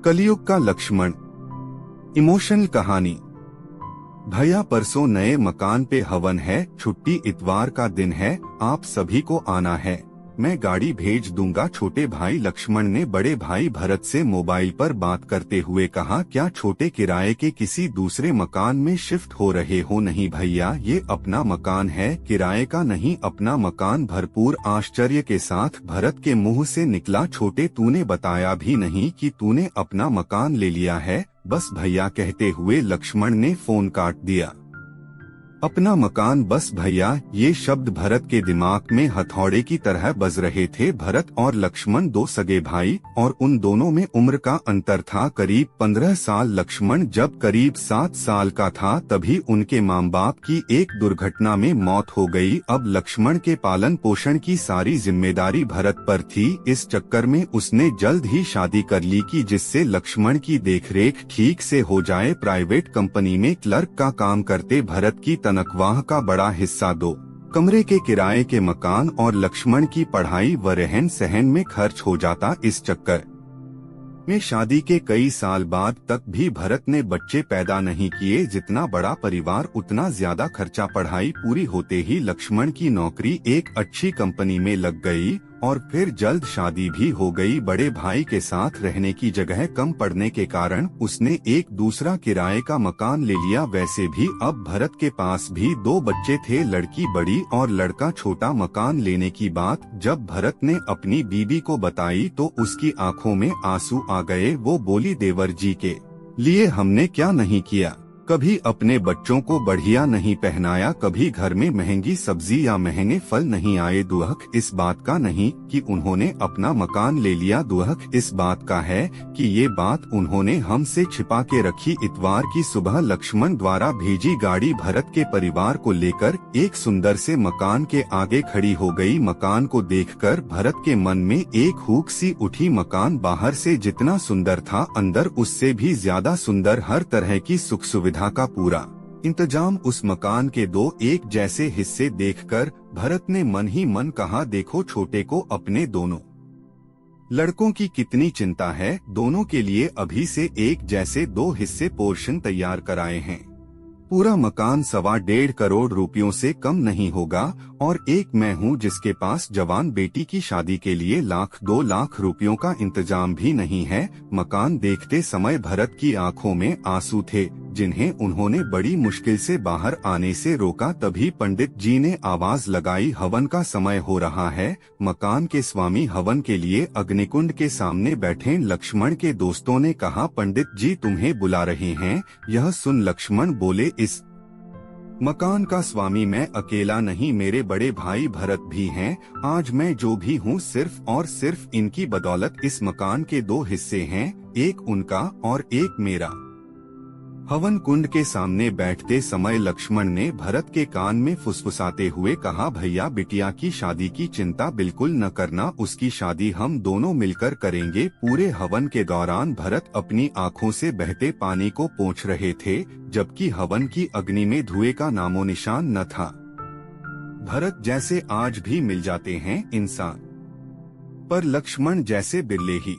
कलयुग का लक्ष्मण। इमोशनल कहानी। भैया परसों नए मकान पे हवन है, छुट्टी इतवार का दिन है, आप सभी को आना है, मैं गाड़ी भेज दूंगा। छोटे भाई लक्ष्मण ने बड़े भाई भरत से मोबाइल पर बात करते हुए कहा, क्या छोटे किराए के किसी दूसरे मकान में शिफ्ट हो रहे हो? नहीं भैया, ये अपना मकान है, किराए का नहीं, अपना मकान। भरपूर आश्चर्य के साथ भरत के मुंह से निकला, छोटे तूने बताया भी नहीं कि तूने अपना मकान ले लिया है? बस भैया कहते हुए लक्ष्मण ने फोन काट दिया। अपना मकान बस भैया, ये शब्द भरत के दिमाग में हथौड़े की तरह बज रहे थे। भरत और लक्ष्मण दो सगे भाई और उन दोनों में उम्र का अंतर था करीब 15 साल। लक्ष्मण जब करीब 7 साल का था तभी उनके माँ बाप की एक दुर्घटना में मौत हो गई। अब लक्ष्मण के पालन पोषण की सारी जिम्मेदारी भरत पर थी। इस चक्कर में उसने जल्द ही शादी कर ली कि जिससे लक्ष्मण की देखरेख ठीक से हो जाए। प्राइवेट कंपनी में क्लर्क का काम करते भरत की तनख्वाह का बड़ा हिस्सा 2 कमरे के किराए के मकान और लक्ष्मण की पढ़ाई व रहन सहन में खर्च हो जाता। इस चक्कर में शादी के कई साल बाद तक भी भरत ने बच्चे पैदा नहीं किए। जितना बड़ा परिवार उतना ज्यादा खर्चा। पढ़ाई पूरी होते ही लक्ष्मण की नौकरी एक अच्छी कंपनी में लग गई और फिर जल्द शादी भी हो गई। बड़े भाई के साथ रहने की जगह कम पड़ने के कारण उसने एक दूसरा किराए का मकान ले लिया। वैसे भी अब भरत के पास भी 2 बच्चे थे, लड़की बड़ी और लड़का छोटा। मकान लेने की बात जब भरत ने अपनी बीबी को बताई तो उसकी आंखों में आंसू आ गए। वो बोली, देवर जी के लिए हमने क्या नहीं किया, कभी अपने बच्चों को बढ़िया नहीं पहनाया, कभी घर में महंगी सब्जी या महंगे फल नहीं आए। दुहक इस बात का नहीं कि उन्होंने अपना मकान ले लिया, दुहक इस बात का है कि ये बात उन्होंने हमसे छिपा के रखी। इतवार की सुबह लक्ष्मण द्वारा भेजी गाड़ी भरत के परिवार को लेकर एक सुंदर से मकान के आगे खड़ी हो गई। मकान को देखकर भरत के मन में एक हुक सी उठी। मकान बाहर से जितना सुंदर था, अंदर उससे भी ज्यादा सुंदर। हर तरह की सुख सुविधा का पूरा इंतजाम। उस मकान के 2 एक जैसे हिस्से देखकर भरत ने मन ही मन कहा, देखो छोटे को अपने दोनों लड़कों की कितनी चिंता है। दोनों के लिए अभी से एक जैसे 2 हिस्से पोर्शन तैयार कराए हैं। पूरा मकान 1.25 करोड़ रुपयों से कम नहीं होगा और एक मैं हूँ जिसके पास जवान बेटी की शादी के लिए 1-2 लाख रुपयों का इंतजाम भी नहीं है। मकान देखते समय भरत की आंखों में आंसू थे जिन्हें उन्होंने बड़ी मुश्किल से बाहर आने से रोका। तभी पंडित जी ने आवाज लगाई, हवन का समय हो रहा है। मकान के स्वामी हवन के लिए अग्निकुंड के सामने बैठे। लक्ष्मण के दोस्तों ने कहा, पंडित जी तुम्हें बुला रहे हैं। यह सुन लक्ष्मण बोले, इस मकान का स्वामी मैं अकेला नहीं, मेरे बड़े भाई भरत भी हैं। आज मैं जो भी हूँ सिर्फ और सिर्फ इनकी बदौलत। इस मकान के 2 हिस्से हैं, एक उनका और एक मेरा। हवन कुंड के सामने बैठते समय लक्ष्मण ने भरत के कान में फुसफुसाते हुए कहा, भैया बिटिया की शादी की चिंता बिल्कुल न करना, उसकी शादी हम दोनों मिलकर करेंगे। पूरे हवन के दौरान भरत अपनी आंखों से बहते पानी को पोंछ रहे थे जबकि हवन की अग्नि में धुएं का नामो निशान न था। भरत जैसे आज भी मिल जाते हैं इंसान, पर लक्ष्मण जैसे बिरले ही।